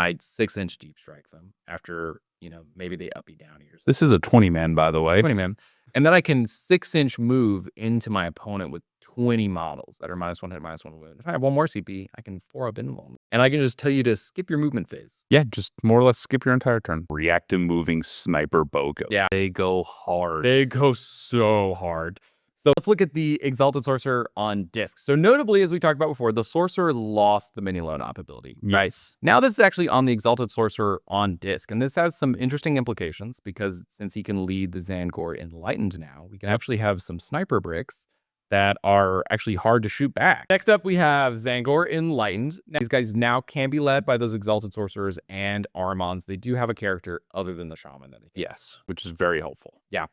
I'd 6-inch deep strike them after, maybe they uppy downy or something. This is a 20-man, by the way. 20-man. And then I can 6-inch move into my opponent with 20 models that are -1 hit, -1 wound. If I have one more CP, I can 4-up invuln. And I can just tell you to skip your movement phase. Yeah, just more or less skip your entire turn. Reactive moving sniper bow go. Yeah. They go hard. They go so hard. So let's look at the Exalted Sorcerer on disc. So notably, as we talked about before, the Sorcerer lost the mini loan op ability. Nice. Now this is actually on the Exalted Sorcerer on disc. And this has some interesting implications because since he can lead the Tzaangor Enlightened now, we can actually have some sniper bricks that are actually hard to shoot back. Next up, we have Tzaangor Enlightened. Now, these guys now can be led by those Exalted Sorcerers and Armons. They do have a character other than the Shaman. Yes, which is very helpful. Yeah.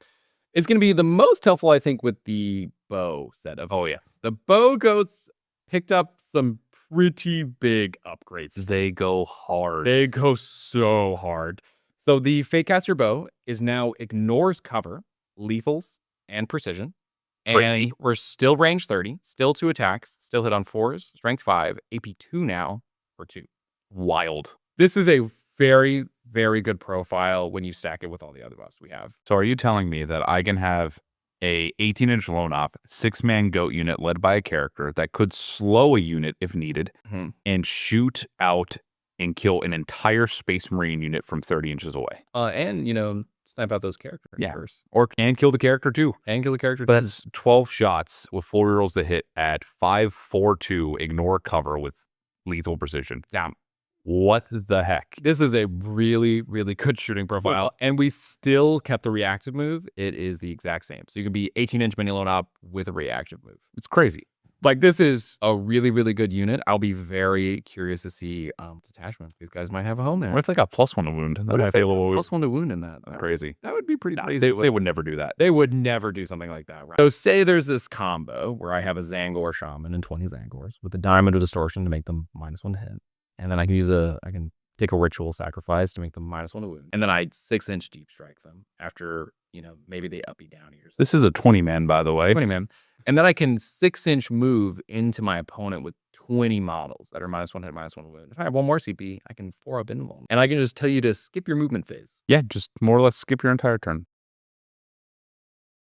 It's going to be the most helpful, I think, with the bow set of. Oh, yes. The bow goats picked up some pretty big upgrades. They go hard. They go so hard. So the Fatecaster bow is now ignores cover, lethals, and precision. And we're still range 30, still 2 attacks, still hit on 4s, strength 5, AP 2 now for 2. Wild. This is a very, very good profile when you stack it with all the other buffs we have. So are you telling me that I can have a 18-inch lone op, 6-man goat unit led by a character that could slow a unit if needed and shoot out and kill an entire Space Marine unit from 30 inches away? And, snipe out those characters. Yeah. And kill the character too. And kill the character But too. that's 12 shots with 4 rerolls to hit at 5-4-2, ignore cover with lethal precision. Damn. What the heck? This is a really, really good shooting profile. And we still kept the reactive move. It is the exact same. So you can be 18-inch mini loan op with a reactive move. It's crazy. Like, this is a really, really good unit. I'll be very curious to see detachment. These guys might have a home there. What if they got +1 to wound? What if they +1 to wound in that? Crazy. That would be pretty crazy. They would never do that. They would never do something like that, right? So say there's this combo where I have a Tzaangor Shaman and 20 Tzaangors with a Diamond of Distortion to make them -1 to hit. And then I can take a Ritual Sacrifice to make them -1 to wound. And then I'd 6-inch deep strike them after, maybe they uppy downy or something. This is a 20-man, by the way. 20-man. And then I can 6-inch move into my opponent with 20 models that are -1 hit, -1 wound. If I have one more CP, I can 4-up invuln. And I can just tell you to skip your movement phase. Yeah, just more or less skip your entire turn.